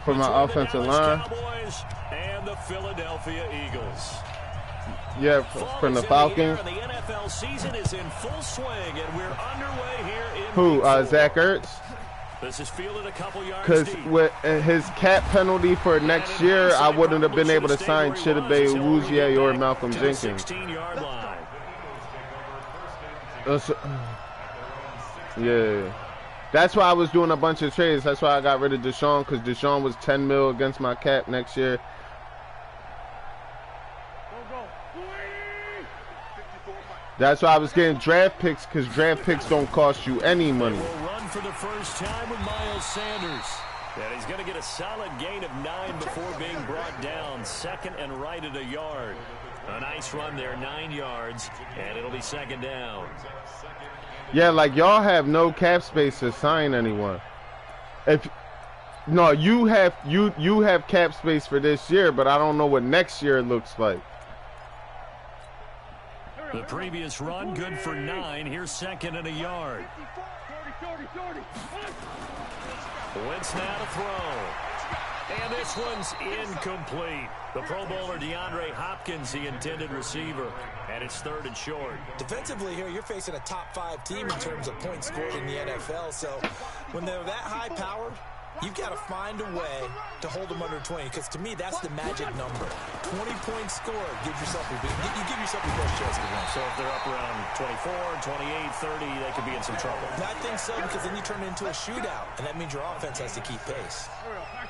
for my offensive line. Cowboys and the Philadelphia Eagles. Yeah, from the Falcons. The NFL season is in full swing, and we're underway here in Who? Zach Ertz? This is fielded a couple yards because with his cap penalty for next year, I wouldn't have been able to sign Chidobe Awuzie or Malcolm Jenkins. Yeah. That's why I was doing a bunch of trades. That's why I got rid of Deshaun, because Deshaun was 10 mil against my cap next year. That's why I was getting draft picks, because draft picks don't cost you any money. Will run for the first time with Miles Sanders. And he's going to get a solid gain of 9 before being brought down. Second and right at a yard. A nice run there, 9 yards, and it'll be second down. Yeah, like y'all have no cap space to sign anyone. You have cap space for this year, but I don't know what next year looks like. The previous run, good for 9. Here's second and a yard. Wentz now to throw. And this one's incomplete. The Pro Bowler DeAndre Hopkins, the intended receiver. And it's third and short. Defensively here, you're facing a top 5 team in terms of points scored in the NFL. So when they're that high-powered, you've got to find a way to hold them under 20, because to me, that's the magic number. 20 points scored, you give yourself your best chance to win. So if they're up around 24, 28, 30, they could be in some trouble. I think so, because then you turn it into a shootout, and that means your offense has to keep pace.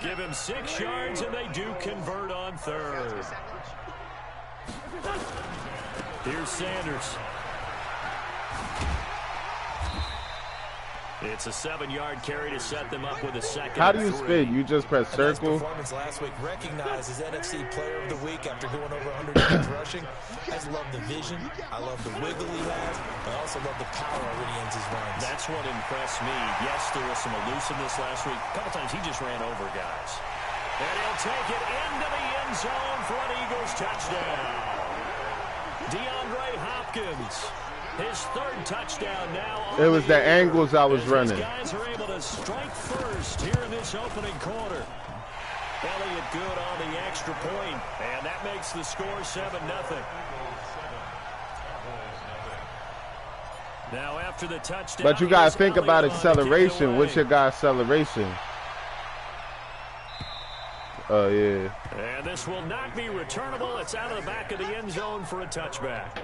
Give him 6 yards, and they do convert on third. Here's Sanders. It's a 7-yard carry to set them up with a second. How do you spin? You just press circle? Performance last week, recognized as NFC Player of the Week after going over 100 yards rushing. I just love the vision. I love the wiggle he has. I also love the power when he ends his runs. That's what impressed me. Yes, there was some elusiveness last week. A couple times he just ran over guys. And he'll take it into the end zone for an Eagles touchdown. DeAndre Hopkins. His third touchdown now. It was the angles I was running. These guys are able to strike first here in this opening quarter. Elliott good on the extra point, and that makes the score 7-0. Now after the touchdown. But you got to think about acceleration. What's your guy's acceleration? Oh, yeah. And this will not be returnable. It's out of the back of the end zone for a touchback.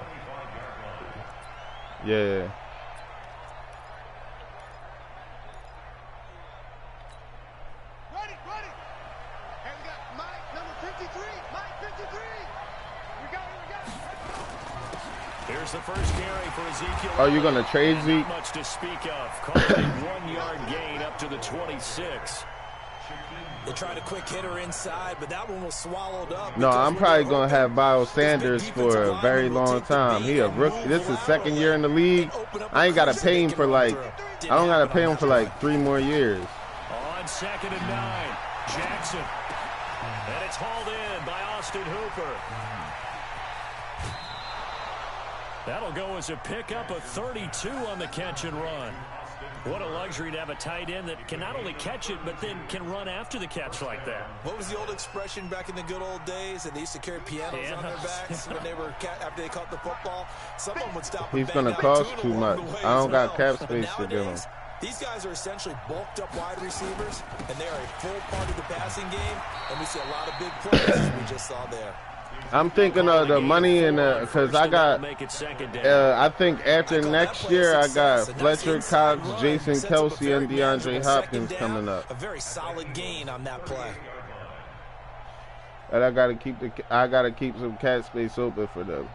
Yeah. Ready. And we got Mike, number 53. Mike, 53. We got it. Here's the first carry for Ezekiel. Are you going to trade Zeke? Not much to speak of. Caught a 1-yard gain up to the 26. They tried a quick hitter inside, but that one was swallowed up. No, I'm probably going to have Miles Sanders for a very long time. He a rookie. This is his second year in the league. I ain't got to pay him for I don't got to pay him for 3 more years. On second and 9, Jackson. And it's hauled in by Austin Hooper. That'll go as a pickup of 32 on the catch and run. What a luxury to have a tight end that can not only catch it, but then can run after the catch like that. What was the old expression back in the good old days that they used to carry pianos on their backs when they were after they caught the football? Someone would stop. He's going to cost too much. I don't got cap space to give him. These guys are essentially bulked up wide receivers, and they are a full part of the passing game, and we see a lot of big plays as we just saw there. I'm thinking of the money because I got, I think after next year, I got Fletcher Cox, Jason Kelsey, and DeAndre Hopkins coming up. A very solid gain on that play. And I gotta keep some cap space open for them.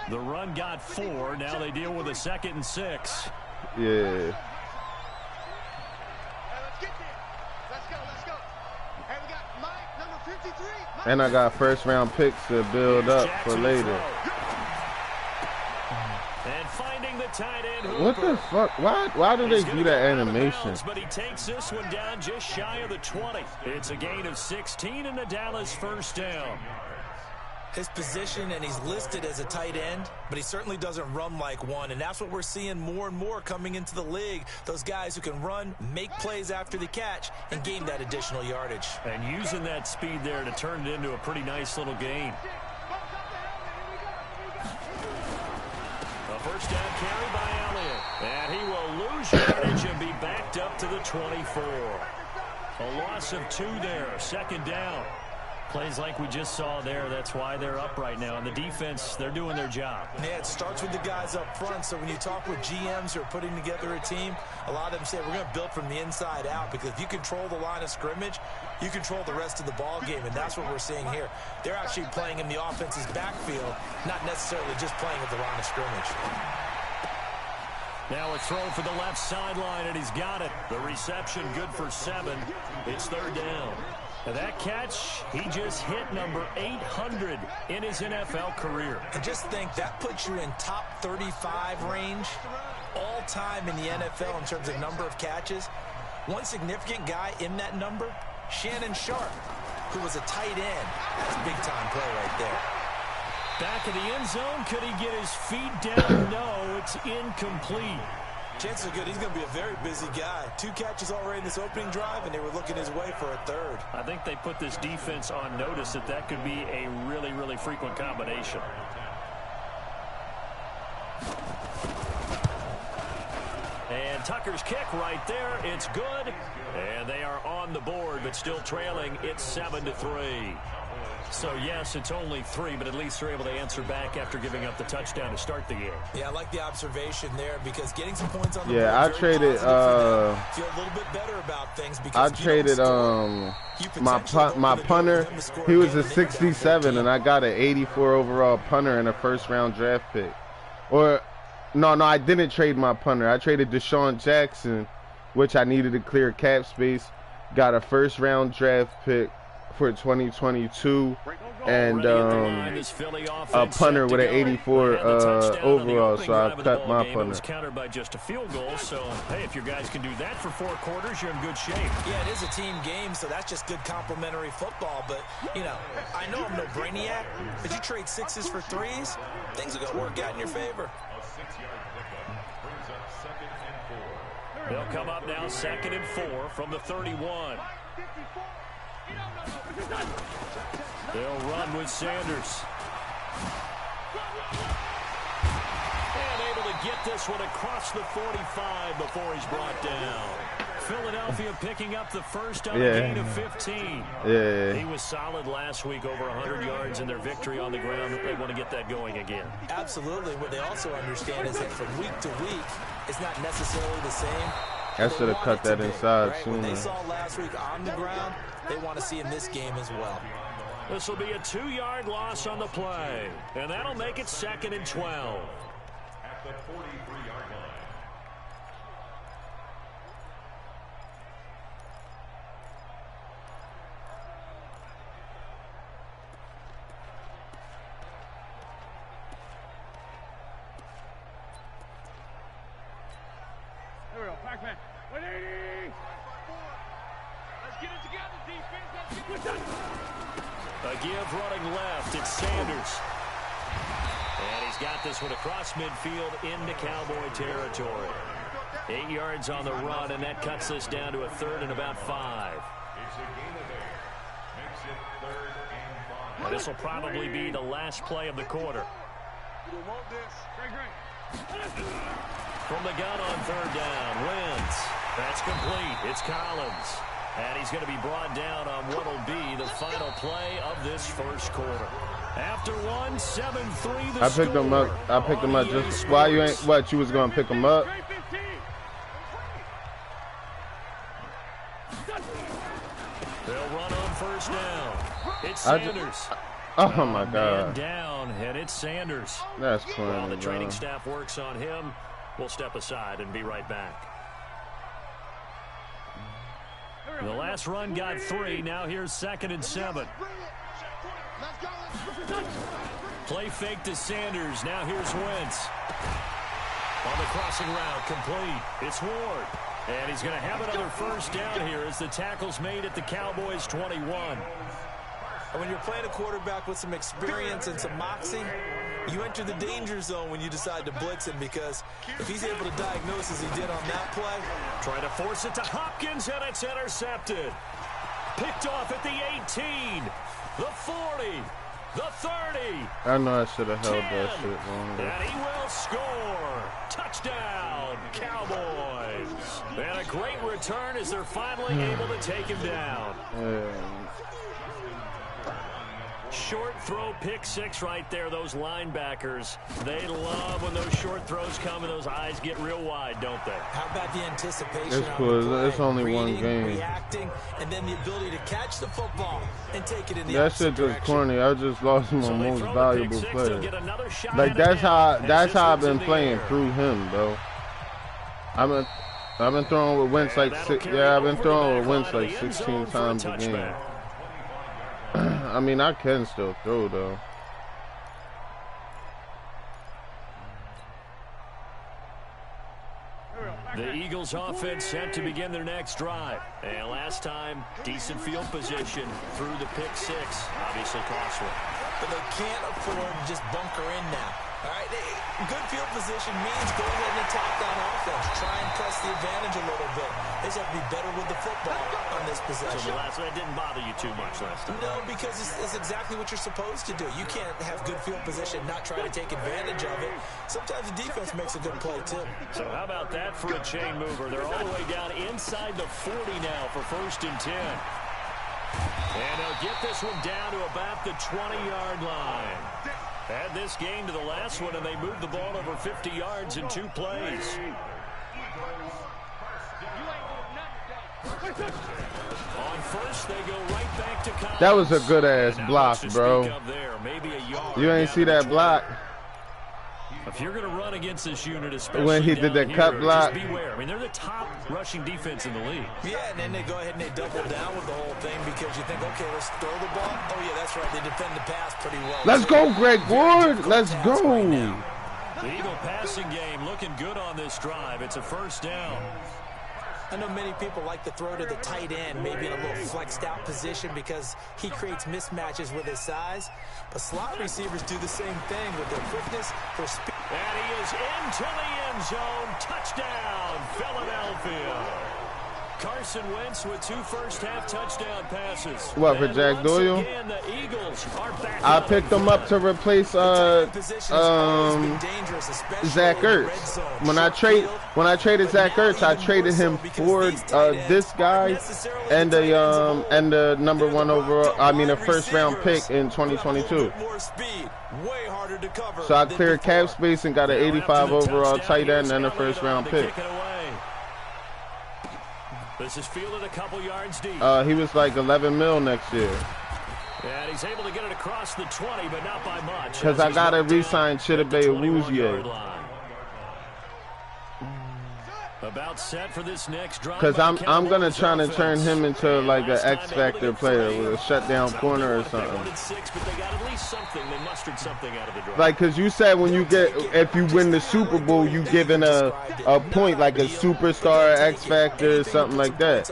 The run got 4. Now they deal with a 2nd and 6. Yeah. And I got first-round picks to build up for later. And finding the tight end. What the fuck? Why do they do that animation? But he takes this one down just shy of the 20. It's a gain of 16 and the Dallas first down. his position, and he's listed as a tight end, but he certainly doesn't run like one, and that's what we're seeing more and more coming into the league. Those guys who can run, make plays after the catch, and gain that additional yardage. And using that speed there to turn it into a pretty nice little gain. A first down carry by Elliott, and he will lose yardage and be backed up to the 24. A loss of 2 there, second down. Plays like we just saw there, that's why they're up right now. And the defense, they're doing their job. Yeah, it starts with the guys up front. So when you talk with GMs who are putting together a team, a lot of them say we're going to build from the inside out, because if you control the line of scrimmage, you control the rest of the ball game, and that's what we're seeing here. They're actually playing in the offense's backfield, not necessarily just playing at the line of scrimmage. Now a throw for the left sideline, and he's got it. The reception good for 7. It's third down. Now that catch, he just hit number 800 in his NFL career. And just think, that puts you in top 35 range all time in the NFL in terms of number of catches. One significant guy in that number, Shannon Sharp, who was a tight end. That's a big-time play right there. Back of the end zone, could he get his feet down? No, it's incomplete. Chances are good he's going to be a very busy guy. 2 catches already in this opening drive, and they were looking his way for a third. I think they put this defense on notice that that could be a really, really frequent combination. And Tucker's kick right there. It's good. And they are on the board, but still trailing. It's 7-3. So, yes, it's only 3, but at least they're able to answer back after giving up the touchdown to start the game. Yeah, I like the observation there, because getting some points on the board, I traded feel a little bit better about things, because I traded my punter. He was a 67, and I got an 84 overall punter and a first-round draft pick. Or no, I didn't trade my punter. I traded Deshaun Jackson, which I needed to clear cap space. Got a first-round draft pick for 2022, and a punter with an 84 overall, so I cut my punter. It was countered by just a field goal, so hey, if your guys can do that for 4 quarters, you're in good shape. Yeah, it is a team game, so that's just good complementary football, but, you know, I know I'm no brainiac, but you trade 6s for 3s, things are going to work out in your favor. They'll come up now 2nd and 4 from the 31. They'll run with Sanders. And able to get this one across the 45 before he's brought down. Philadelphia picking up the first on a gain of 15. Yeah. He was solid last week, over 100 yards in their victory on the ground. They want to get that going again. Absolutely. What they also understand is that from week to week, it's not necessarily the same. I should have cut that inside sooner. What they saw last week on the ground, they want to see in this game as well. This will be a 2-yard loss on the play, and that'll make it 2nd and 12. At the 43-yard line. There we go, Pac-Man. 180! Let's get it together, defense. Let's get it together. A give running left. It's Sanders. And he's got this one across midfield into Cowboy territory. 8 yards on the run, and that cuts this down to a 3rd and about 5. This will probably be the last play of the quarter. From the gun on 3rd down, wins. That's complete. It's Collins. And he's going to be brought down on what will be the final play of this first quarter. After 7-3 the I picked him up. I picked him up just why you ain't what you was going to pick him up. They'll run on 1st down. It's Sanders. Oh my God. Man down, and it's Sanders. That's clean. While the training staff works on him, we'll step aside and be right back. The last run got 3. Now here's 2nd and 7. Play fake to Sanders. Now here's Wentz. On the crossing route, complete. It's Ward. And he's going to have another 1st down here as the tackle's made at the Cowboys' 21. And when you're playing a quarterback with some experience and some moxie, you enter the danger zone when you decide to blitz him, because if he's able to diagnose as he did on that play. Trying to force it to Hopkins, and it's intercepted. Picked off at the 18, the 40, the 30. I know I should have held that shit longer. And he will score. Touchdown, Cowboys. And a great return as they're finally able to take him down. Short throw, pick six right there. Those linebackers, they love when those short throws come and those eyes get real wide, don't they? How about the anticipation? It's cool. It's only reading, one game. Reacting, and then the ability to catch the football and take it in the that shit just corny. I just lost my most valuable player. Like that's how I've been playing through him, bro. I've been throwing with Wentz like I've been throwing with Wentz like 16 times a game. I mean, I can still throw, though. The Eagles offense set to begin their next drive. And last time, decent field position through the pick six. Obviously costly. But they can't afford to just bunker in now. All right, good field position means go ahead and attack on offense. Try and press the advantage a little bit. They just have to be better with the football on this possession. So that didn't bother you too much last time? No, because it's exactly what you're supposed to do. You can't have good field position, not try to take advantage of it. Sometimes the defense makes a good play, too. So how about that for a chain mover? They're all the way down inside the 40 now for 1st and 10. And they'll get this one down to about the 20-yard line. Add this game to the last one, and they moved the ball over 50 yards in 2 plays. On first, they go right back to Collins. That was a good-ass block, bro. You ain't see that block? If you're going to run against this unit, especially when he did that cut block, just beware. I mean, they're the top rushing defense in the league. Yeah, and then they go ahead and they double down with the whole thing because you think, okay, let's throw the ball. Oh, yeah, that's right. They defend the pass pretty well. Let's go, Greg Ward. Let's go. Right the Eagle passing game looking good on this drive. It's a 1st down. I know many people like to throw to the tight end, maybe in a little flexed out position because he creates mismatches with his size. But slot receivers do the same thing with their quickness, their speed. And he is into the end zone. Touchdown, Philadelphia. Carson Wentz with 2 first-half touchdown passes. What, for Jack Doyle? Again, the Eagles are back. I picked him up to replace Zach Ertz. When I traded Zach Ertz, I traded him for this guy and the number 1 overall. I mean, a 1st-round pick in 2022. So I cleared cap space and got an 85 overall tight end and a 1st-round pick. This is fielded a couple yards deep. He was like 11 mil next year. And he's able to get it across the 20, but not by much. Because I got to re-sign Chidobe Awuzie. About set for this next drive. Because I'm gonna try to turn him into like an X Factor player with a shutdown corner or something. Like, cause you said when you if you win the Super Bowl, you given a point like a superstar, X Factor, something like that.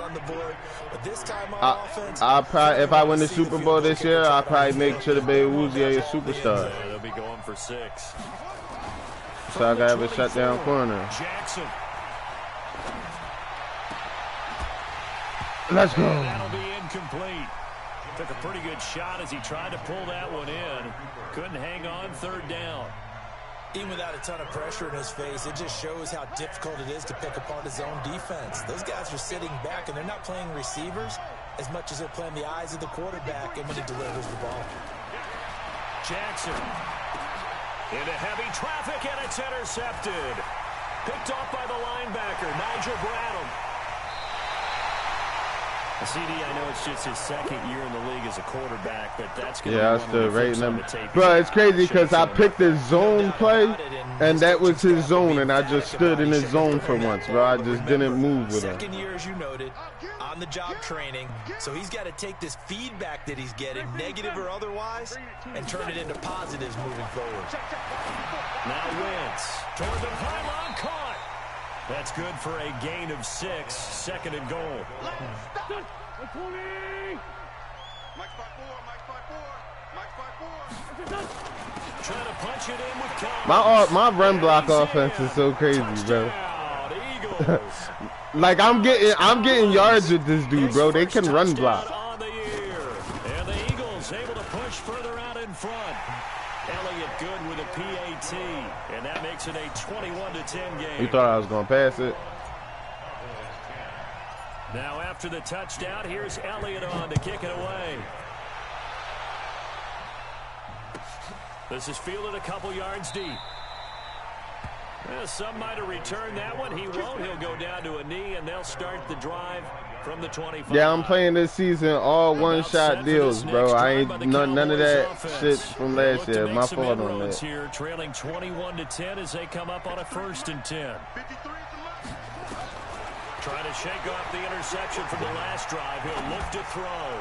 I probably, if I win the Super Bowl this year, I'll probably make Chidobe Awuzie a superstar. Yeah, they'll be going for 6. So I gotta have a shutdown corner. Jackson. Let's go. That'll be incomplete. Took a pretty good shot as he tried to pull that one in. Couldn't hang on 3rd down. Even without a ton of pressure in his face, it just shows how difficult it is to pick apart his own defense. Those guys are sitting back, and they're not playing receivers as much as they're playing the eyes of the quarterback and when he delivers the ball. Jackson into heavy traffic, and it's intercepted. Picked off by the linebacker, Nigel Bradham. CD, I know it's just his 2nd year in the league as a quarterback, but that's going to be I still rating him. Bro, it's crazy because I picked his zone play, and that was his zone, and I just stood in his zone for once, bro. I just didn't move with him. 2nd year, as you noted, on-the-job training, so he's got to take this feedback that he's getting, negative or otherwise, and turn it into positives moving forward. Now Wentz toward the pylon, caught. That's good for a gain of 6, 2nd and goal. punch it in with confidence. My run block offense is so crazy, bro. Like I'm getting yards with this dude, bro. They can run block. On the year. And the Eagles able to push further out in front. Elliott good with a PAT, and that makes it a 21-10 game. You thought I was gonna pass it? Now after the touchdown, here's Elliott on to kick it away. This is fielded a couple yards deep. Well, some might have returned that one. He won't. He'll go down to a knee, and they'll start the drive from the 25. Yeah, I'm playing this season all one-shot deals, bro. I ain't none of that shit from last year. My fault on that. Here, trailing 21-10 as they come up on a 1st and 10. Trying to shake off the interception from the last drive. He'll look to throw.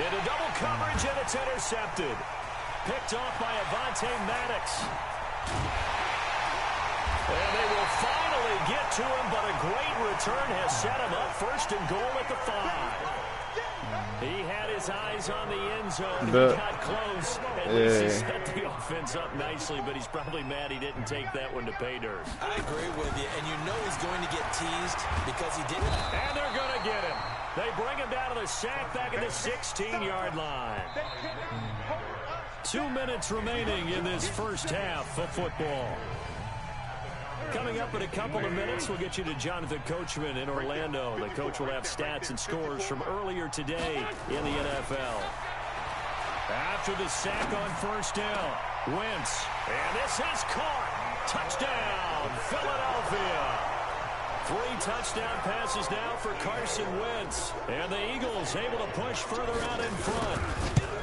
Into double coverage, and it's intercepted. Picked off by Avonte Maddox. And they will finally get to him, but a great return has set him up 1st and goal at the 5. He had his eyes on the end zone. He got close. At least he set the offense up nicely, but he's probably mad he didn't take that one to pay dirt. I agree with you, and you know he's going to get teased because he didn't. And they're going to get him. They bring him down to the sack back at the 16-yard line. 2 minutes remaining in this first half of football. Coming up in a couple of minutes, we'll get you to Jonathan Coachman in Orlando. The coach will have stats and scores from earlier today in the NFL. After the sack on 1st down, Wentz. And this is caught. Touchdown, Philadelphia. 3 touchdown passes now for Carson Wentz. And the Eagles able to push further out in front.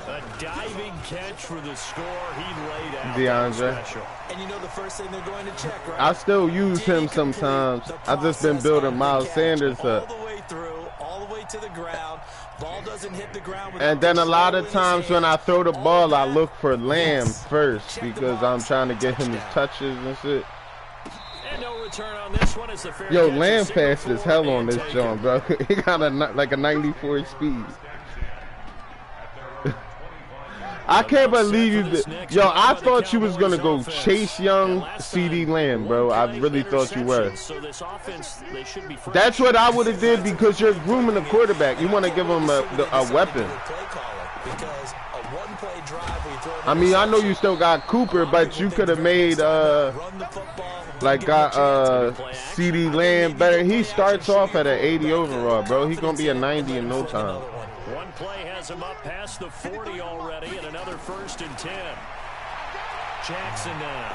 A diving catch for the score. He laid out. DeAndre. And you know the first thing they're going to check, right? I still use him sometimes. I've just been building Miles Sanders up. All the way through, all the way to the ground. Ball doesn't hit the ground. And then a lot of times when I throw the ball, I look for Lamb first because I'm trying to get him his touches and shit. And no return on this one as the fair Yo, catch Lamb is fast as hell on this taken. joint, bro. He got like a 94 speed. I can't believe you did. Yo, I thought you was going to go Chase Young, CD Lamb, bro. I really thought you were. That's what I would have did because you're grooming the quarterback. You want to give him a weapon. I mean, I know you still got Cooper, but you could have made, CD Lamb better. He starts off at an 80 overall, bro. He's going to be a 90 in no time. One play has him up past the 40 already, and another 1st and 10. Jackson now.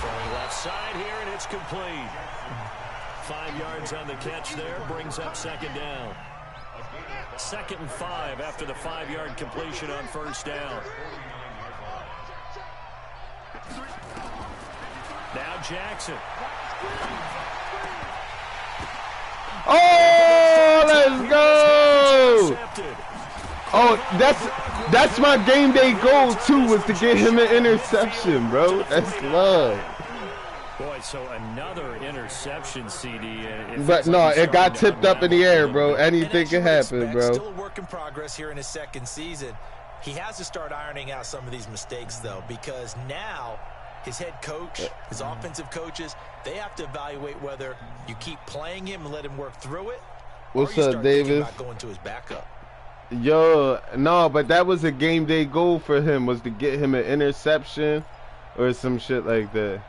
Throwing left side here, and it's complete. 5 yards on the catch there, brings up 2nd down. 2nd and 5 after the 5-yard completion on 1st down. Now Jackson. Oh, let's go! Oh, that's my game day goal too, was to get him an interception, bro. That's love. Boy, so another interception, CD. But no, it got tipped up in the air, bro. Anything can happen, bro. Still a work in progress here in his 2nd season. He has to start ironing out some of these mistakes, though, because now his head coach, his offensive coaches, they have to evaluate whether you keep playing him and let him work through it. What's or you up, start Davis? about going to his backup. Yo, no, but that was a game day goal for him, was to get him an interception or some shit like that.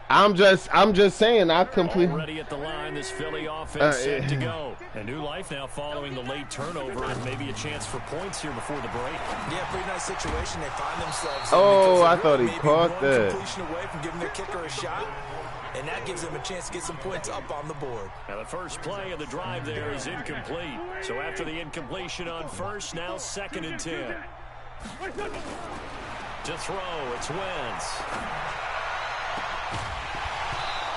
I'm just saying, I completely. Already at the line, this Philly offense set to go. A new life now following the late turnover and maybe a chance for points here before the break. Yeah, pretty nice situation they find themselves in. Oh, I thought he caught that. Completion away from giving their kicker a shot, and that gives them a chance to get some points up on the board. Now the first play of the drive there is incomplete. So after the incompletion on 1st, now 2nd and 10. To throw, it's Wentz.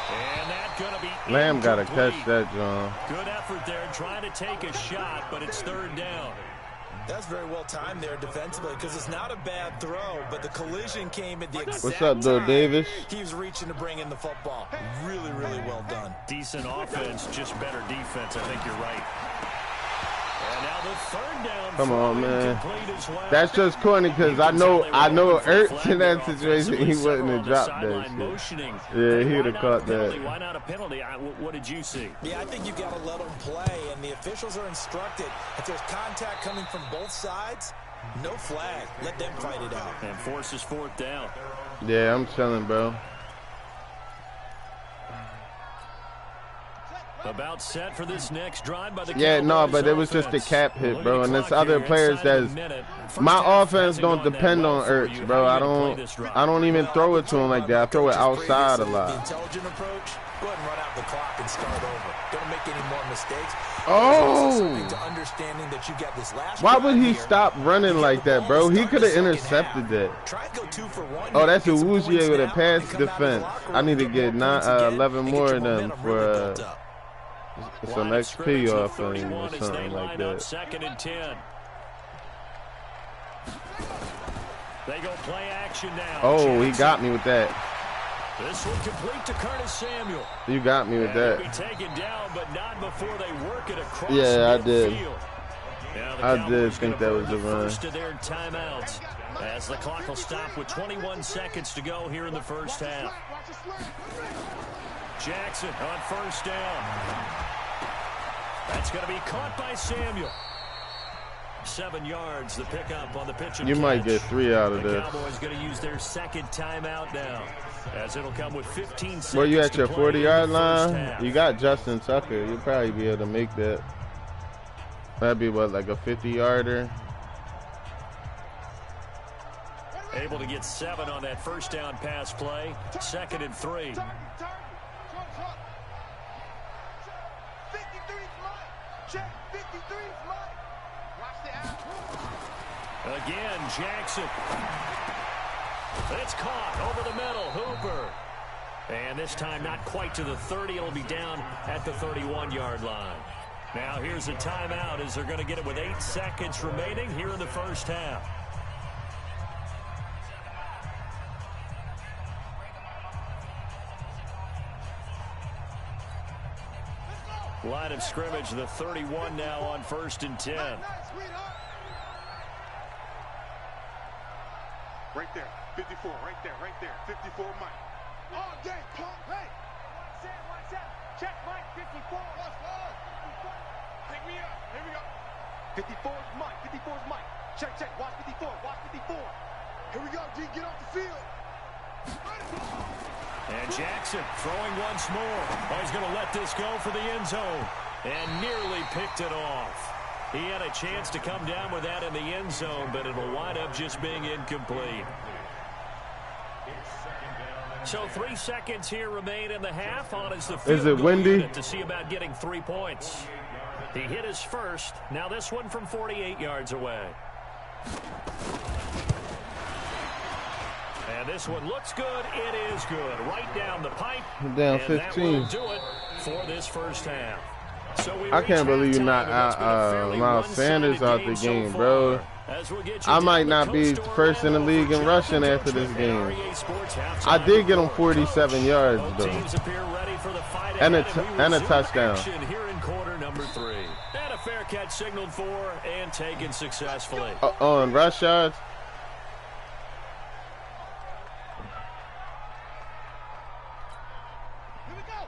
And that's going to be Lamb got to catch that, John. Good effort there, trying to take a shot, but it's 3rd down. That's very well timed there defensively because it's not a bad throw, but the collision came at the exact What's up, Bill time Davis? he was reaching to bring in the football. Really, really well done. Decent offense, just better defense. I think you're right. And now Come on, man. That's just corny because I know Ertz in that situation, he wouldn't have dropped that shit. Yeah, he would have caught that. Why not a penalty? What did you see? Yeah, I think you've got to let them play, and the officials are instructed. If there's contact coming from both sides, no flag. Let them fight it out. And forces fourth down. Yeah, I'm chilling, bro. About set for this next drive by the yeah, no, but it was just a cap hit, bro. And there's other players that's my offense don't depend on Ertz, bro. I don't even throw it to him like that. I throw it outside a lot. The intelligent approach, go ahead and run out the clock and start over. Don't make any more mistakes. Oh! To understanding that you got this last Why would he stop running like that, bro? He could have intercepted that. Try to go 2 for 1. Oh, that's a Woozier with a pass defense. I need to get 11 more of them for some XP off of him or something like that. Second and 10. They go play action now. Oh, he got me with that. This one complete to Curtis Samuel. You got me with that. Be taken down, but not before they work it across. Yeah, I did. I did think that was a run. First of their timeouts, as the clock will stop with 21 seconds to go here in the first half. Jackson on first down. That's going to be caught by Samuel. 7 yards, the pickup on the pitch and You catch. might get 3 out of The this. Cowboys going to use their second timeout now, as it'll come with 15 seconds. Where you at your 40-yard line? Half. You got Justin Tucker. You'll probably be able to make that. That'd be what, like a 50-yarder? Able to get 7 on that first down pass play. 2nd and 3. Again, Jackson. It's caught over the middle. Hooper. And this time not quite to the 30. It'll be down at the 31-yard line. Now here's a timeout as they're going to get it with 8 seconds remaining here in the first half. Line of scrimmage, the 31 now on 1st and 10. Right there, 54, right there, 54, Mike. All day, pump, hey. Watch out, check Mike, 54. Pick me up, here we go. 54 is Mike, 54 is Mike. Check, watch 54, watch 54. Here we go, G, get off the field. And Jackson throwing once more. Oh, he's going to let this go for the end zone. And nearly picked it off. He had a chance to come down with that in the end zone, but it'll wind up just being incomplete. So 3 seconds here remain in the half. On is the field Is it windy? To see about getting 3 points. He hit his first. Now this one from 48 yards away. And this one looks good. It is good. Right down the pipe. Down and 15. That will do it for this first half. So I can't believe you're not Miles Sanders out the game, bro. I might not be first in the league in rushing after this game. I did get him 47 yards, though. And a touchdown. Here in quarter number 3. And a fair catch signaled for and taken successfully. On rush yards?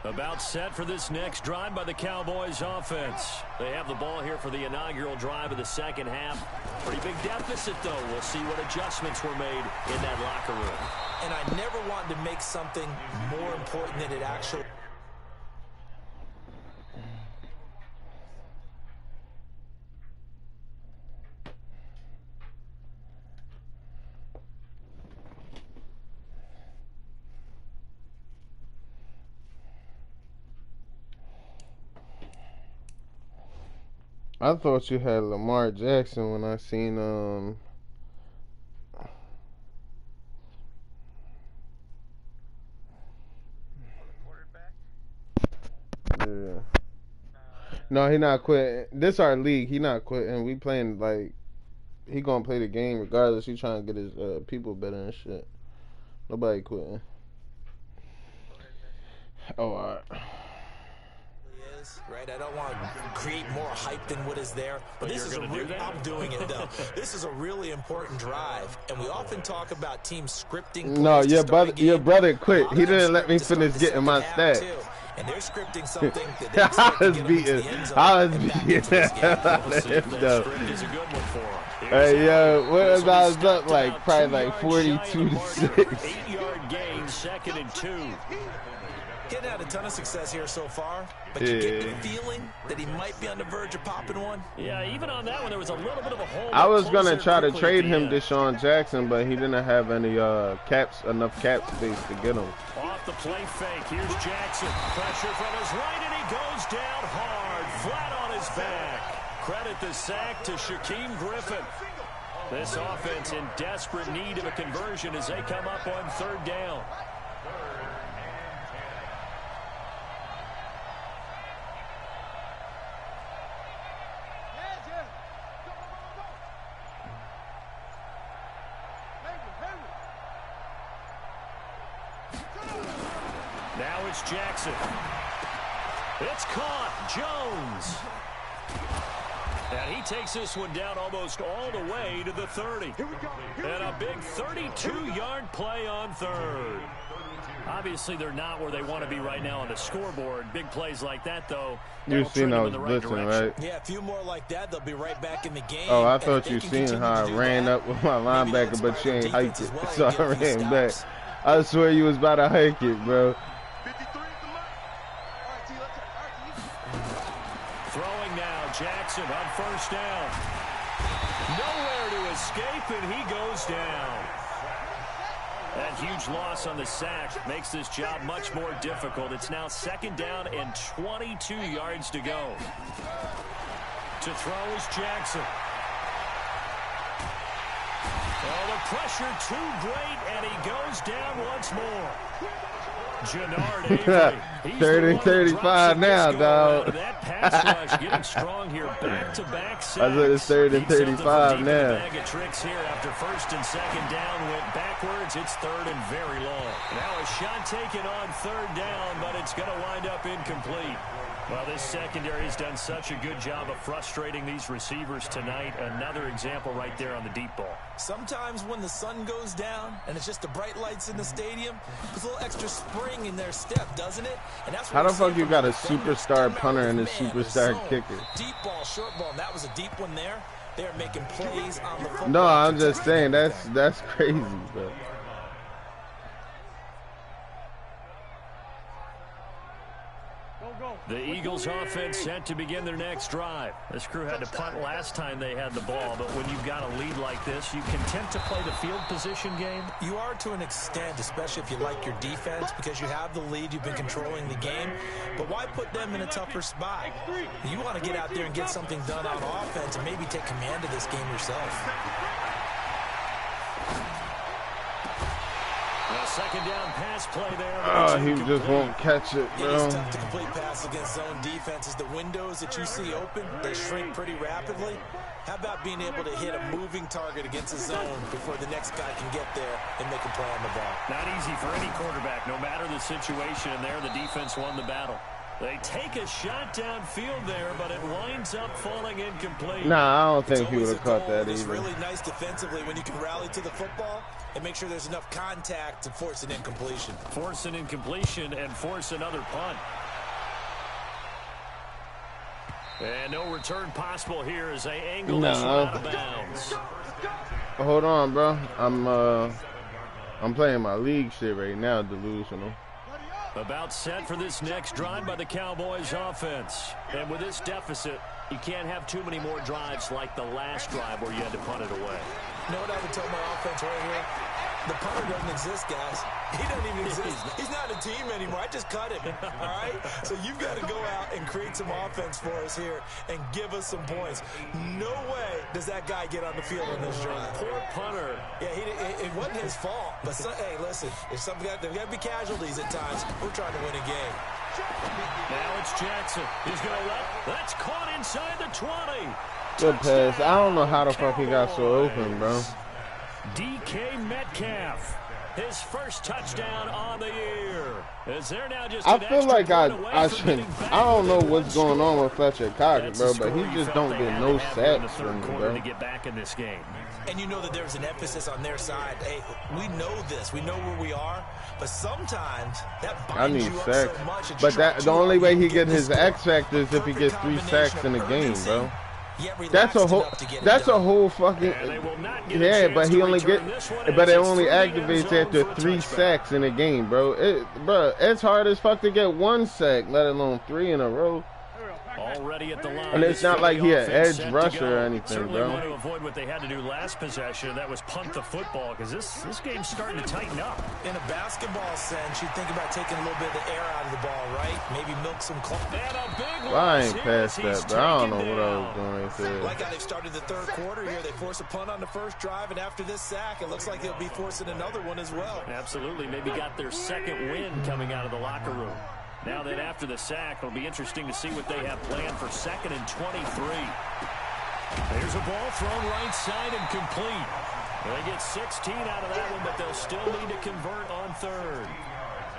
About set for this next drive by the Cowboys offense. They have the ball here for the inaugural drive of the second half. Pretty big deficit, though. We'll see what adjustments were made in that locker room. And I never wanted to make something more important than it actually. I thought you had Lamar Jackson when I seen Yeah. No, he not quitting. This our league. He not quitting. We playing like he gonna play the game regardless. He trying to get his people better and shit. Nobody quitting. Oh, alright. is, right? I don't want to create more hype than what is there, but this is I'm doing it though. This is a really important drive, and we often talk about teams scripting. No, your brother quit. He didn't let me finish getting my stats. And they're scripting something that they expect to get them into the end zone. I was beating him. Hey, yo, what was I was up like? Probably like 42 to 6. 8-yard gain, 2nd and 2. Getting out a ton of success here so far, but you get the feeling that he might be on the verge of popping one. Yeah, even on that one, there was a little bit of a hole. I was gonna try to trade him Deshaun Jackson, but he didn't have any enough cap space to get him. Off the play fake, here's Jackson. Pressure from his right, and he goes down hard, flat on his back. Credit the sack to Shaquem Griffin. This offense in desperate need of a conversion as they come up on 3rd down. Now it's Jackson. It's caught. Jones. And he takes this one down almost all the way to the 30. And a big 32-yard play on 3rd. Obviously, they're not where they want to be right now on the scoreboard. Big plays like that, though. You've seen I was blitzing, right? Yeah, a few more like that, they'll be right back in the game. Oh, I thought you seen how I ran up with my linebacker, but you ain't hiked it. So I ran back. I swear you was about to hike it, bro. Throwing now, Jackson on 1st down. Nowhere to escape, and he goes down. That huge loss on the sack makes this job much more difficult. It's now 2nd down and 22 yards to go. To throw is Jackson. Oh, the pressure too great, and he goes down once more. Jannard Avery. 3rd and 35 now, dog. That pass rush getting strong here. Back-to-back sacks. I said it's 3rd and 35 now. Bag of tricks here after 1st and 2nd down went backwards. It's 3rd and very long. Now a shot taken on 3rd down, but it's going to wind up incomplete. Well, this secondary has done such a good job of frustrating these receivers tonight. Another example right there on the deep ball. Sometimes when the sun goes down and it's just the bright lights in the stadium, there's a little extra spring in their step, doesn't it? And that's how the fuck you got a superstar punter and a superstar kicker? Deep ball, short ball, and that was a deep one there. They're making plays on the football. No, I'm just saying that's crazy, bro. The Eagles offense set to begin their next drive. This crew had to punt last time they had the ball, but when you've got a lead like this, you content to play the field position game? You are to an extent, especially if you like your defense, because you have the lead, you've been controlling the game. But why put them in a tougher spot? You want to get out there and get something done on offense and maybe take command of this game yourself. A 2nd down pass play there. Oh, he just won't catch it, bro. It's tough to complete pass against zone defenses. The windows that you see open, they shrink pretty rapidly. How about being able to hit a moving target against a zone before the next guy can get there and make a play on the ball? Not easy for any quarterback, no matter the situation. And there, the defense won the battle. They take a shot downfield there, but it winds up falling incomplete. Nah, I don't think he would have caught that It's either. really nice defensively when you can rally to the football and make sure there's enough contact to force an incompletion. Force an incompletion and force another punt. And no return possible here as they angle this one out of bounds. Hold on, bro. I'm playing my league shit right now, delusional. About set for this next drive by the Cowboys offense. And with this deficit, you can't have too many more drives like the last drive where you had to punt it away. You know what I would tell my offense right here? The punter doesn't exist, guys. He doesn't even exist. He's not a team anymore. I just cut him, all right? So you've got to go out and create some offense for us here and give us some points. No way does that guy get on the field on this drive. Poor punter. Yeah, it wasn't his fault. But, hey, listen, there's got to be casualties at times. We're trying to win a game. Now it's Jackson. He's going to that's caught inside the 20. Good pass. I don't know how the fuck he got so open, bro. DK Metcalf. His first touchdown on the year. As they're now just I feel like I don't know what's going on with Fletcher Cox, bro, but he just don't get no sacks from me, bro. To get back in this game. And you know that there's an emphasis on their side. Hey, we know this. We know where we are. But sometimes that binds you up so much. But the only way he get his X factor is if he gets 3 sacks in a game, bro. That's a whole fucking but he only but it only activates after 3 sacks in a game, bro. It's hard as fuck to get 1 sack, let alone 3 in a row. Already at the line, and it's not like he an edge rusher or anything, certainly bro. Want to avoid what they had to do last possession, that was punt the football, because this game's starting to tighten up. In a basketball sense, you think about taking a little bit of the air out of the ball, right? Maybe milk some clock. Well, I ain't past that, but I don't know what I was doing. Like how they've started the third quarter here. They force a punt on the first drive, and after this sack, it looks like they'll be forcing another one as well. Absolutely. Maybe got their second win coming out of the locker room. Now that after the sack, it'll be interesting to see what they have planned for 2nd and 23. There's a ball thrown right side and complete. They get 16 out of that one, but they'll still need to convert on 3rd.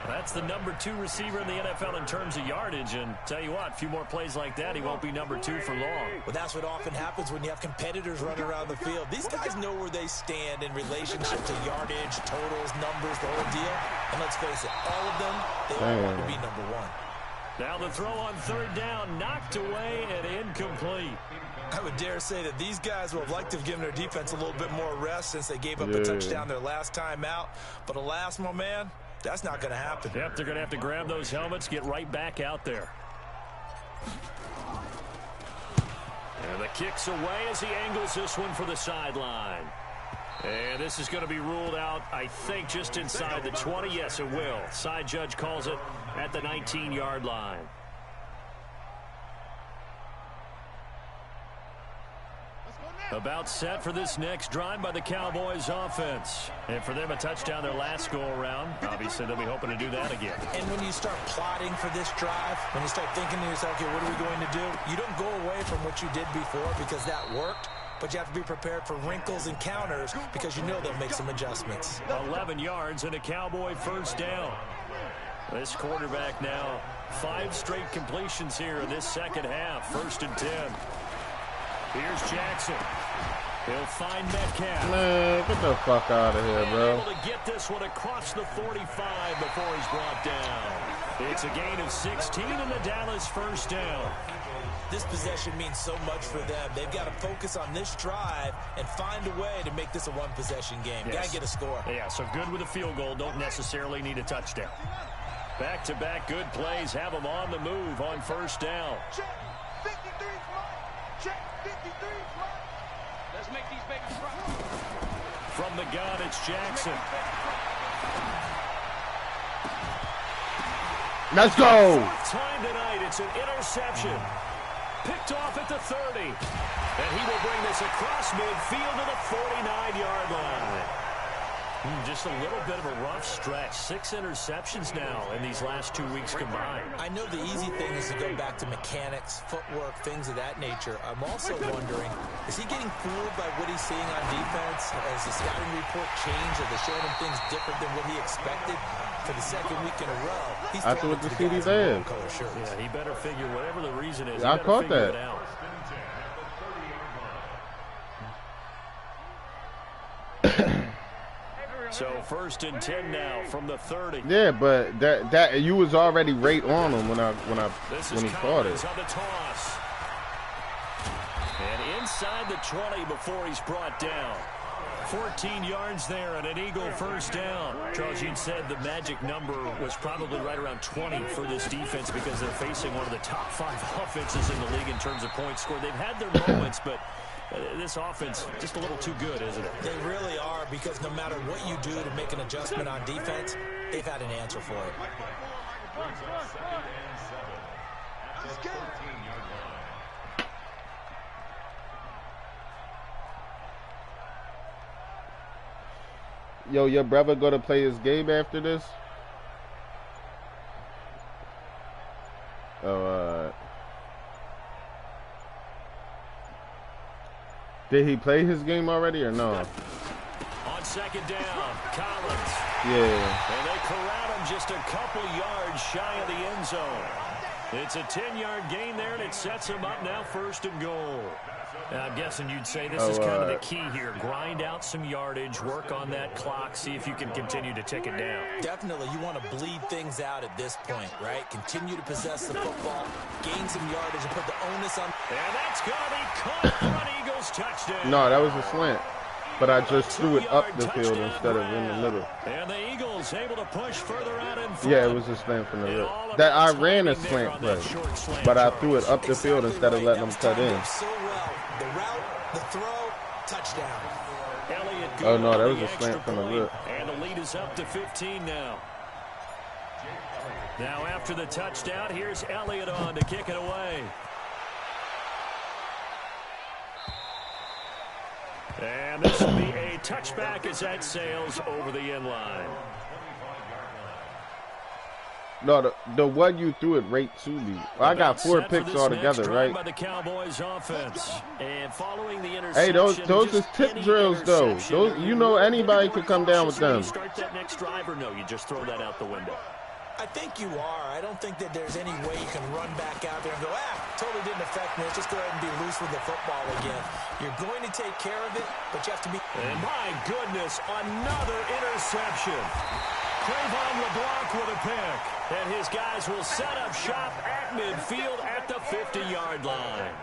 That's the number 2 receiver in the NFL in terms of yardage, and tell you what, a few more plays like that, he won't be number 2 for long. Well, that's what often happens when you have competitors running around the field. These guys know where they stand in relationship to yardage, totals, numbers, the whole deal. And let's face it, all of them, they all want to be number 1. Now the throw on 3rd down, knocked away and incomplete. I would dare say that these guys would have liked to have given their defense a little bit more rest since they gave up a touchdown their last time out. But alas, my man, that's not going to happen. Yep, they're going to have to grab those helmets, get right back out there. And the kick's away as he angles this one for the sideline. And this is going to be ruled out, I think, just inside the 20. Yes, it will. Side judge calls it at the 19-yard line. About set for this next drive by the Cowboys offense. And for them, a touchdown their last go-around. Obviously, they'll be hoping to do that again. And when you start plotting for this drive, when you start thinking to yourself, okay, what are we going to do? You don't go away from what you did before because that worked. But you have to be prepared for wrinkles and counters because you know they'll make some adjustments. 11 yards and a Cowboy first down. This quarterback now 5 straight completions here in this second half. 1st and 10. Here's Jackson. He'll find Metcalf. Man, get the fuck out of here, bro. Able to get this one across the 45 before he's brought down. It's a gain of 16 and the Dallas first down. This possession means so much for them. They've got to focus on this drive and find a way to make this a one-possession game. Yes. Got to get a score. Yeah, so good with a field goal. Don't necessarily need a touchdown. Back-to-back good plays have them on the move on first down. Check 53 right. Check 53 right. Let's make these babies right. From the gun, it's Jackson. Let's go. Fourth time tonight, it's an interception. Picked off at the 30. And he will bring this across midfield to the 49-yard line. Just a little bit of a rough stretch. 6 interceptions now in these last 2 weeks combined. I know the easy thing is to go back to mechanics, footwork, things of that nature. I'm also wondering, is he getting fooled by what he's seeing on defense? Has the scouting report changed? Are they showing him things different than what he expected? For the second week in a row, he's I threw it to CD there. Yeah, he better figure whatever the reason is. I caught that. So 1st and 10 now from the 30. Yeah, but that you was already right on him when he caught it. On the toss. And inside the 20 before he's brought down. 14 yards there and an Eagle first down. Charles, you said the magic number was probably right around 20 for this defense because they're facing one of the top 5 offenses in the league in terms of points scored. They've had their moments, but this offense just a little too good, isn't it? They really are, because no matter what you do to make an adjustment on defense, they've had an answer for it. Yo, your brother go to play his game after this? Oh, did he play his game already or no? On second down. Collins. Yeah. And they corral him just a couple yards shy of the end zone. It's a 10-yard gain there, and it sets him up now 1st and goal. I'm guessing you'd say this is kind of the key here. Grind out some yardage, work on that clock, see if you can continue to tick it down. Definitely, you want to bleed things out at this point, right? Continue to possess the football, gain some yardage, and put the onus on. And that's going to be caught for an Eagles touchdown. No, that was a slant. But I just threw it up the field instead of in the middle. And the Eagles able to push further out in front. Yeah, it was a slant from the middle. That I ran a slant play, but I threw it up the field instead of letting them cut in. So well. The route, the throw, touchdown. Oh no, that was a slant from the lip. And the lead is up to 15 now. Now after the touchdown, here's Elliott on to kick it away. And this will be a touchback as that sails over the end line. No, the one you threw it right to me. Well, I got 4 picks altogether, right? By the Cowboys offense. And following the hey, those is tip drills, though. Those, you know, anybody could come down with them. Start that next drive, or no? You just throw that out the window. I think you are. I don't think that there's any way you can run back out there and go, totally didn't affect me. Let's just go ahead and be loose with the football again. You're going to take care of it, but you have to be. And my goodness, another interception. Trayvon LeBlanc with a pick. And his guys will set up shop at midfield at the 50-yard line.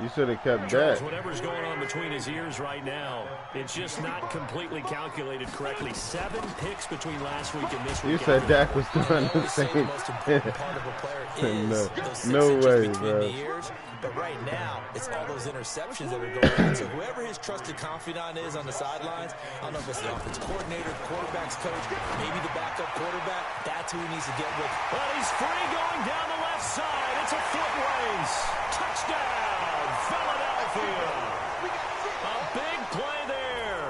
You should have kept that. Whatever's going on between his ears right now, it's just not completely calculated correctly. 7 picks between last week and this week. You said Dak was doing the same. No way, bro. But right now, it's all those interceptions that are going on. So whoever his trusted confidant is on the sidelines, I don't know if it's the offense coordinator, quarterback's coach, maybe the backup quarterback, that's who he needs to get with. But he's free going down the left side. It's a foot race. Touchdown, Philadelphia. A big play there.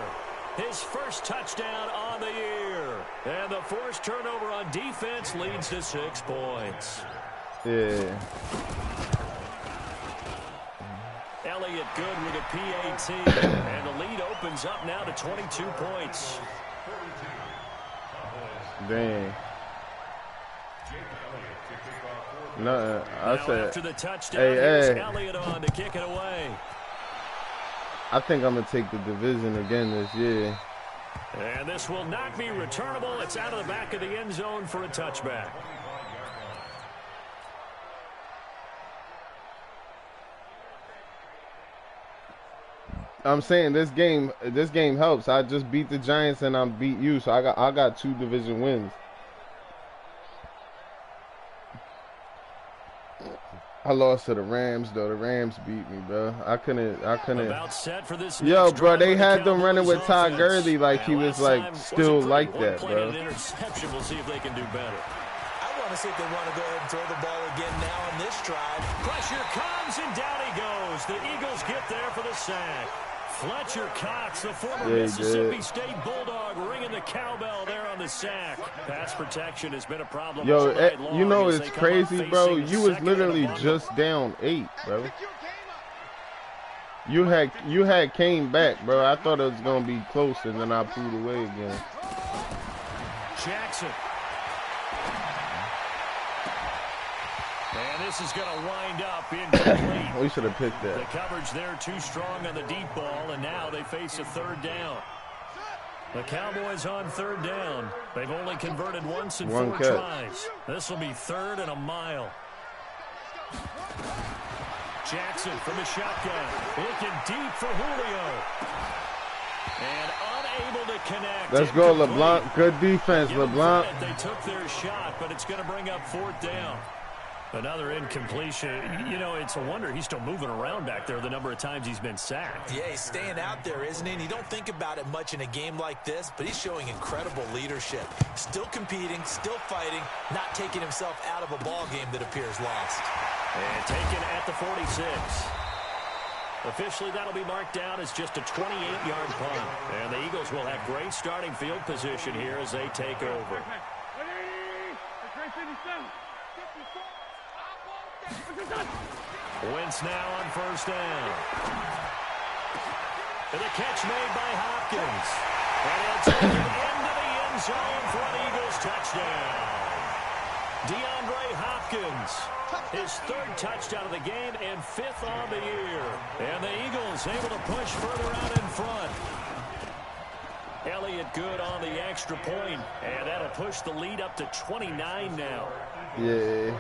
His first touchdown on the year. And the forced turnover on defense leads to 6 points. Yeah. Elliott good with a PAT, and the lead opens up now to 22 points. Dang. No, I said. After the touchdown, hey. Elliott on to kick it away. I think I'm gonna take the division again this year. And this will not be returnable. It's out of the back of the end zone for a touchback. I'm saying this game helps. I just beat the Giants and I beat you, so I got 2 division wins. I lost to the Rams though. The Rams beat me, bro. I couldn't. About set for this. Yo, bro, they had them running with Todd Gurley like he was like still like that, bro. Interception. We'll see if they can do better. I want to see if they want to go ahead and throw the ball again now on this drive. Pressure comes and down he goes. The Eagles get there for the sack. Fletcher Cox, the former Mississippi State Bulldog, ringing the cowbell there on the sack. Pass protection has been a problem. Yo, you know it's crazy, bro. You was literally just down 8, bro. You had came back, bro. I thought it was gonna be close, and then I pulled away again. Jackson. And this is going to wind up incomplete. We should have picked that. The coverage there too strong on the deep ball, and now they face a 3rd down. The Cowboys on 3rd down. They've only converted once in 4 tries. This will be 3rd and a mile. Jackson from the shotgun. Looking deep for Julio. And unable to connect. Let's go, LeBlanc. Good defense, LeBlanc. They took their shot, but it's going to bring up 4th down. Another incompletion. You know, it's a wonder he's still moving around back there the number of times he's been sacked. Yeah, he's staying out there, isn't he? And you don't think about it much in a game like this, but he's showing incredible leadership. Still competing, still fighting, not taking himself out of a ball game that appears lost. And taken at the 46. Officially, that'll be marked down as just a 28-yard punt. And the Eagles will have great starting field position here as they take over. Wentz now on 1st down. And the catch made by Hopkins. And he'll take it into the end zone for an Eagles touchdown. DeAndre Hopkins, his 3rd touchdown of the game and 5th on the year. And the Eagles able to push further out in front. Elliott good on the extra point, and that'll push the lead up to 29 now. Yeah.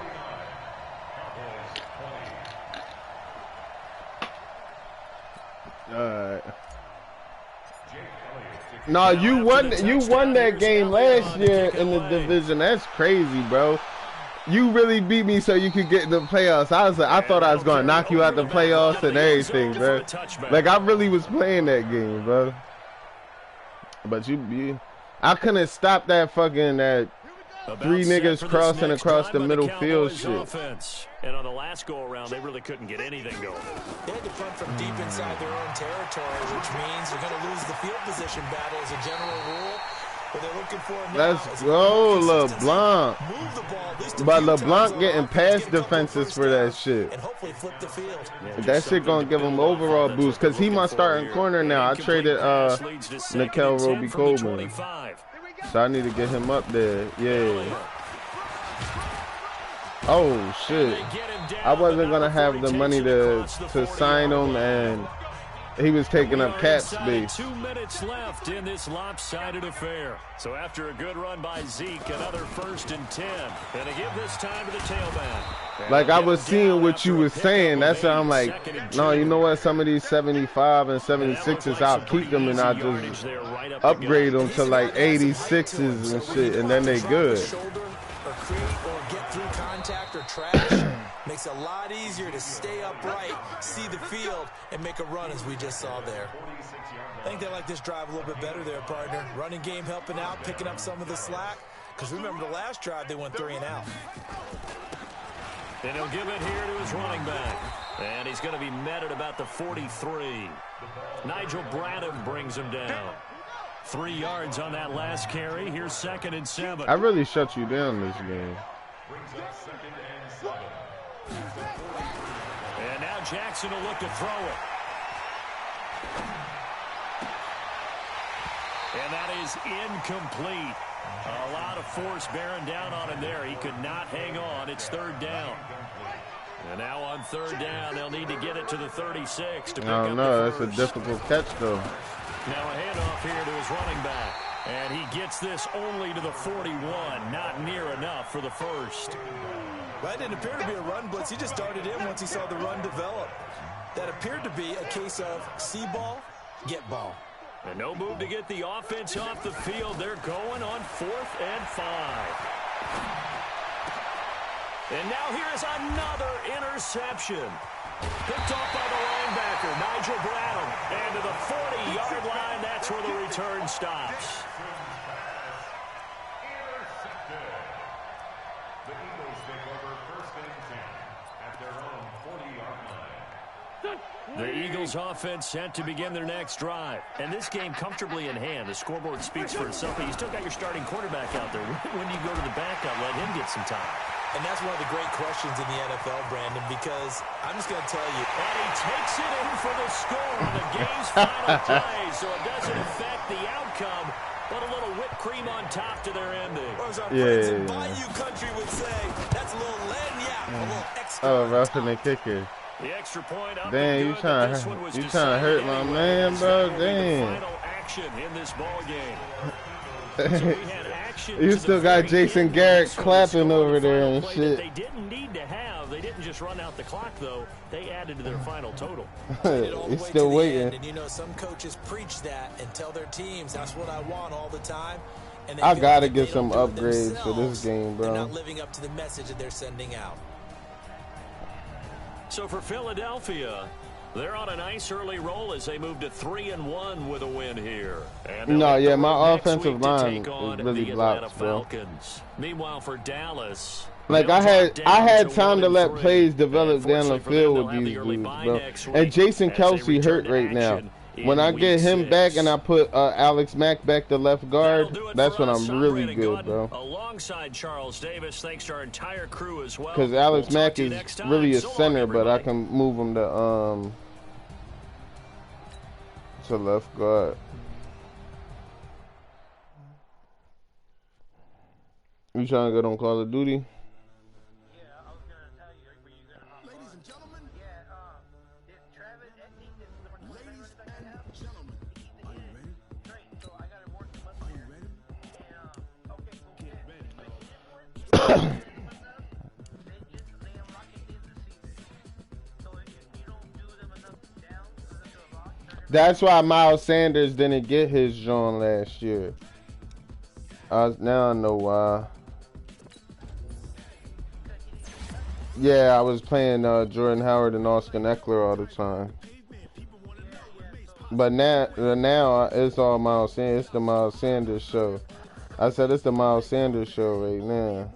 Alright. No, you won that game last year in the division. That's crazy, bro. You really beat me so you could get in the playoffs. I thought I was gonna knock you out the playoffs and everything, bro. Like, I really was playing that game, bro. But I couldn't stop that fucking 3 niggas crossing across the middle field shit. And on the last go around, they really couldn't get anything going. They had to punt from deep inside their own territory, which means they're going to lose the field position battle as a general rule. What they're looking for now, let's go, LeBlanc. But LeBlanc getting past defenses for that shit. And hopefully flip the field. That shit gonna give him overall boost because he my starting corner now. I traded Nickel Roby Coleman, so I need to get him up there. Yeah. Oh shit! I wasn't gonna have the money to sign him, and he was taking up cap space. 2 minutes left in this lopsided affair. So after a good run by Zeke, another 1st and 10. And to give this time to the tailback. Like, I was seeing what you was saying. That's why I'm like, no, you know what? Some of these 75 and 76s, I'll keep them and I'll just upgrade them to like 86s and shit, and then they good. Or get through contact or trash. Makes it a lot easier to stay upright, see the field, and make a run as we just saw there. I think they like this drive a little bit better there, partner. Running game helping out, picking up some of the slack. Because remember the last drive, they went 3 and out. And he'll give it here to his running back. And he's going to be met at about the 43. Nigel Bradham brings him down. 3 yards on that last carry. Here's 2nd and 7. I really shut you down this game. And now Jackson will look to throw it. And that is incomplete. A lot of force bearing down on him there. He could not hang on. It's 3rd down. And now on 3rd down, they'll need to get it to the 36 to pick up the that's first. a difficult catch, though. Now a handoff here to his running back. And he gets this only to the 41. Not near enough for the first. That didn't appear to be a run blitz. He just darted in once he saw the run develop. That appeared to be a case of see ball, get ball. And no move to get the offense off the field. They're going on 4th and 5. And now here's another interception. Picked off by the linebacker, Nigel Bradham. And to the 40-yard line, that's where the return stops. The Eagles offense set to begin their next drive. And this game comfortably in hand. The scoreboard speaks for itself, but you still got your starting quarterback out there. When do you go to the backup? Let him get some time. And that's one of the great questions in the NFL, Brandon, because I'm just going to tell you. And he takes it in for the score on the game's final play, so it doesn't affect the outcome, but a little whipped cream on top to their ending. Or as our friends in Bayou Country would say, that's a little lagniappe, a little extra. Oh, roughing the kicker. The extra point up. Damn, you trying to hurt my man, bro? Damn. Final action in this ball game. You still got Jason Garrett clapping over there and shit. They didn't need to have. They didn't just run out the clock, though. They added to their final total. He's still waiting. And you know, some coaches preach that and tell their teams, that's what I want all the time. And I gotta get some upgrades for this game, bro. They're not living up to the message that they're sending out. So for Philadelphia, they're on a nice early roll as they move to 3-1 with a win here. No, yeah, my offensive line is really blocked, bro. Meanwhile, for Dallas, like I had time to let plays develop down the field with these dudes, bro. And Jason Kelsey hurt right now. When I get him back and I put Alex Mack back to left guard, that's when I'm really good, bro. Alongside Charles Davis, thanks to our entire crew as well. Because Alex Mack is really a center, but I can move him to left guard. You trying to get on Call of Duty? That's why Miles Sanders didn't get his John last year. Now I know why. Yeah, I was playing Jordan Howard and Austin Eckler all the time. But now it's all Miles Sanders. It's the Miles Sanders show. I said it's the Miles Sanders show right now.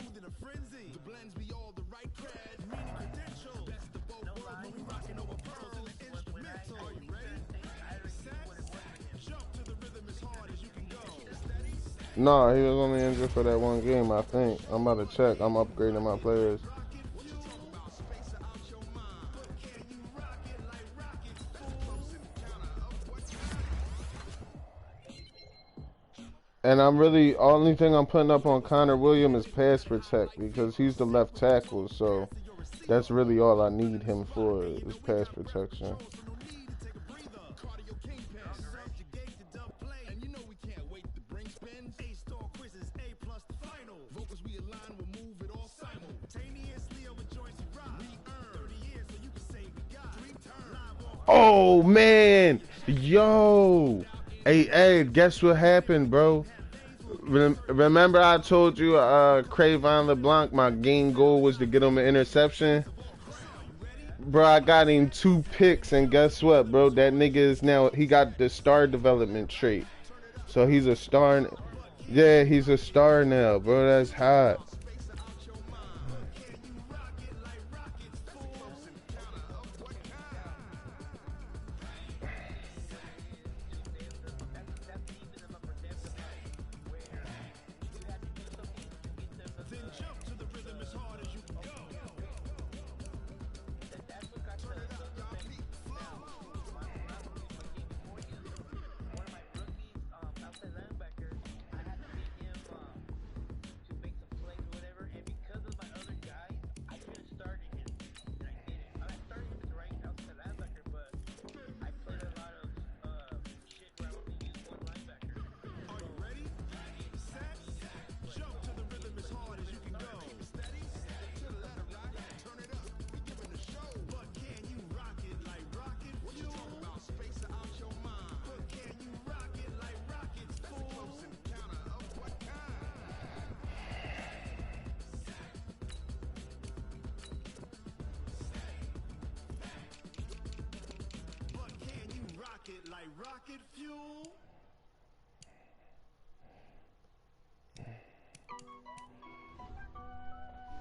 No, he was only injured for that one game, I think. I'm about to check. I'm upgrading my players. And only thing I'm putting up on Connor Williams is pass protect because he's the left tackle, so that's really all I need him for is pass protection. Oh man, yo, hey, guess what happened, bro? Remember I told you, Crayvon LeBlanc, my game goal was to get him an interception. Bro, I got him 2 picks, and guess what, bro? That nigga is now, he got the star development trait, so he's a star. Yeah, he's a star now, bro. That's hot.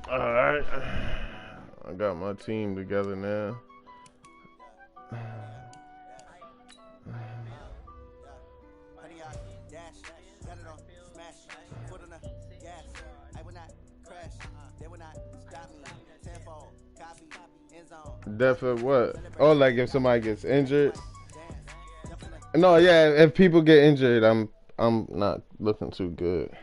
Alright, I got my team together now. Death of what? Oh, like if somebody gets injured? No, yeah, if people get injured, I'm not looking too good.